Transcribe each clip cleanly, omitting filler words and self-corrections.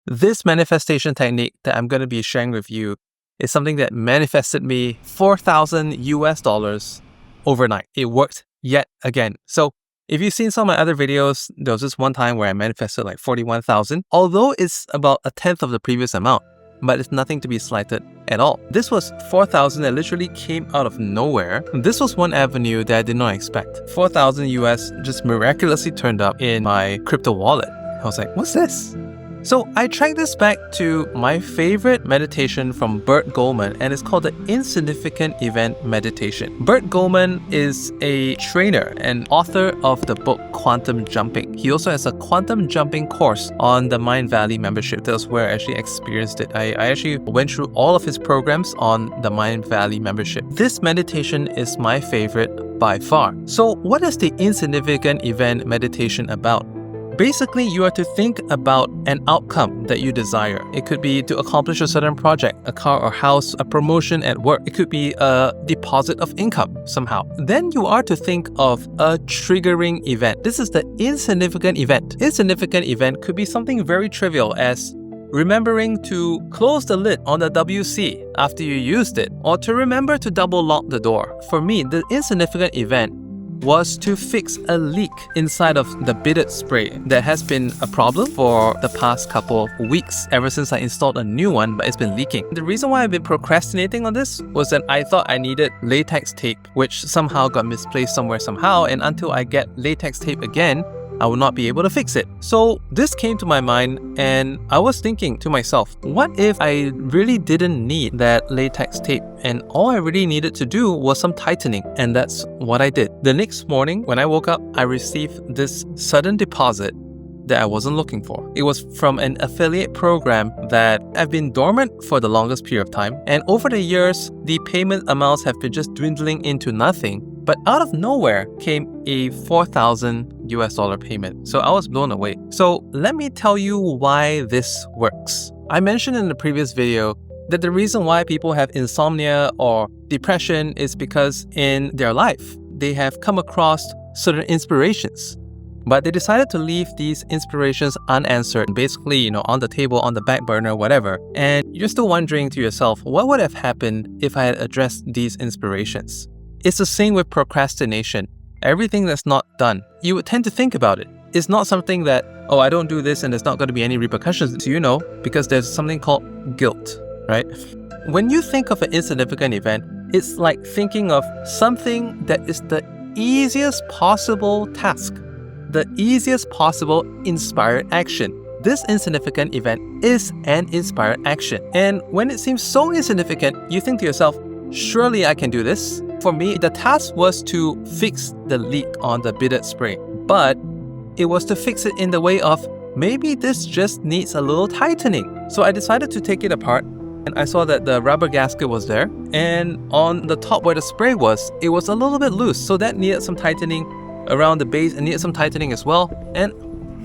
This manifestation technique that I'm going to be sharing with you is something that manifested me $4,000 overnight. It worked yet again. So if you've seen some of my other videos, there was this one time where I manifested like 41,000, although it's about a tenth of the previous amount, but it's nothing to be slighted at all. This was 4,000 that literally came out of nowhere. This was one avenue that I did not expect. 4,000 US just miraculously turned up in my crypto wallet. I was like, what's this? So I tracked this back to my favorite meditation from Burt Goldman, and it's called the Insignificant Event Meditation. Burt Goldman is a trainer and author of the book Quantum Jumping. He also has a quantum jumping course on the Mind Valley membership. That was where I actually experienced it. I actually went through all of his programs on the Mind Valley membership. This meditation is my favorite by far. So what is the Insignificant Event Meditation about? Basically, you are to think about an outcome that you desire. It could be to accomplish a certain project, a car or house, a promotion at work. It could be a deposit of income somehow. Then you are to think of a triggering event. This is the insignificant event. Insignificant event could be something very trivial as remembering to close the lid on the WC after you used it, or to remember to double lock the door. For me, the insignificant event was to fix a leak inside of the Bidet spray that has been a problem for the past couple of weeks, ever since I installed a new one, but it's been leaking. The reason why I've been procrastinating on this was that I thought I needed latex tape, which somehow got misplaced somewhere somehow, and until I get latex tape again, I will not be able to fix it. So this came to my mind, and I was thinking to myself, what if I really didn't need that latex tape and all I really needed to do was some tightening? And that's what I did. The next morning when I woke up, I received this sudden deposit that I wasn't looking for. It was from an affiliate program that have been dormant for the longest period of time, and over the years, the payment amounts have been just dwindling into nothing. But out of nowhere came a $4,000 payment. So I was blown away. So let me tell you why this works. I mentioned in the previous video that the reason why people have insomnia or depression is because in their life, they have come across certain inspirations, but they decided to leave these inspirations unanswered, basically, on the table, on the back burner, whatever. And you're still wondering to yourself, what would have happened if I had addressed these inspirations? It's the same with procrastination. Everything that's not done, you would tend to think about it. It's not something that, oh, I don't do this and there's not going to be any repercussions to because there's something called guilt, right? When you think of an insignificant event, it's like thinking of something that is the easiest possible task, the easiest possible inspired action. This insignificant event is an inspired action. And when it seems so insignificant, you think to yourself, surely I can do this. For me, the task was to fix the leak on the Bidet spray, but it was to fix it in the way of, maybe this just needs a little tightening. So I decided to take it apart, and I saw that the rubber gasket was there, and on the top where the spray was, it was a little bit loose, so that needed some tightening. Around the base, and needed some tightening as well, and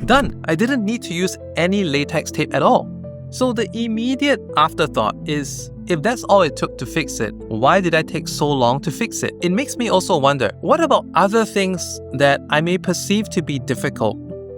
done. I didn't need to use any latex tape at all. So the immediate afterthought is, if that's all it took to fix it, why did I take so long to fix it? It makes me also wonder, what about other things that I may perceive to be difficult,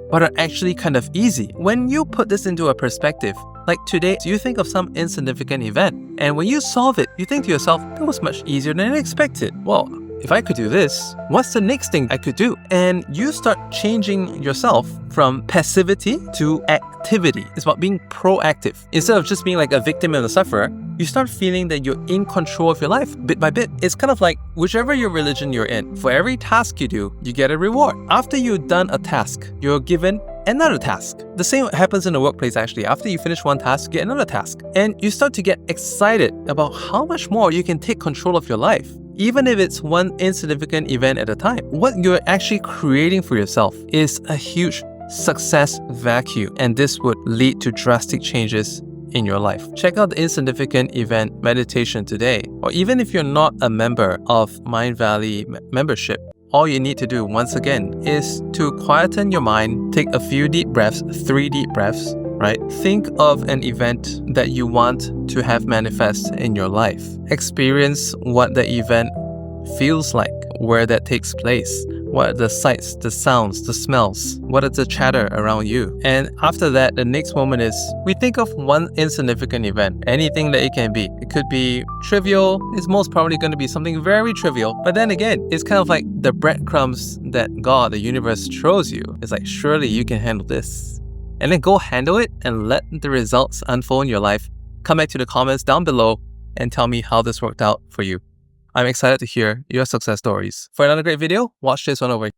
but are actually kind of easy? When you put this into a perspective, like today, you think of some insignificant event, and when you solve it, you think to yourself, that was much easier than I expected. Well, if I could do this, what's the next thing I could do? And you start changing yourself from passivity to activity. It's about being proactive. Instead of just being like a victim and a sufferer, you start feeling that you're in control of your life bit by bit. It's kind of like whichever your religion you're in, for every task you do, you get a reward. After you've done a task, you're given another task. The same happens in the workplace actually. After you finish one task, you get another task. And you start to get excited about how much more you can take control of your life, even if it's one insignificant event at a time. What you're actually creating for yourself is a huge success vacuum, and this would lead to drastic changes in your life. Check out the Insignificant Event Meditation today, or even if you're not a member of Mind Valley membership, all you need to do, once again, is to quieten your mind, take a few deep breaths, 3 deep breaths, right? Think of an event that you want to have manifest in your life. Experience what the event feels like, where that takes place. What are the sights, the sounds, the smells? What is the chatter around you? And after that, the next moment is we think of one insignificant event, anything that it can be. It could be trivial. It's most probably going to be something very trivial. But then again, it's kind of like the breadcrumbs that God, the universe, throws you. It's like, surely you can handle this. And then go handle it and let the results unfold in your life. Come back to the comments down below and tell me how this worked out for you. I'm excited to hear your success stories. For another great video, watch this one over.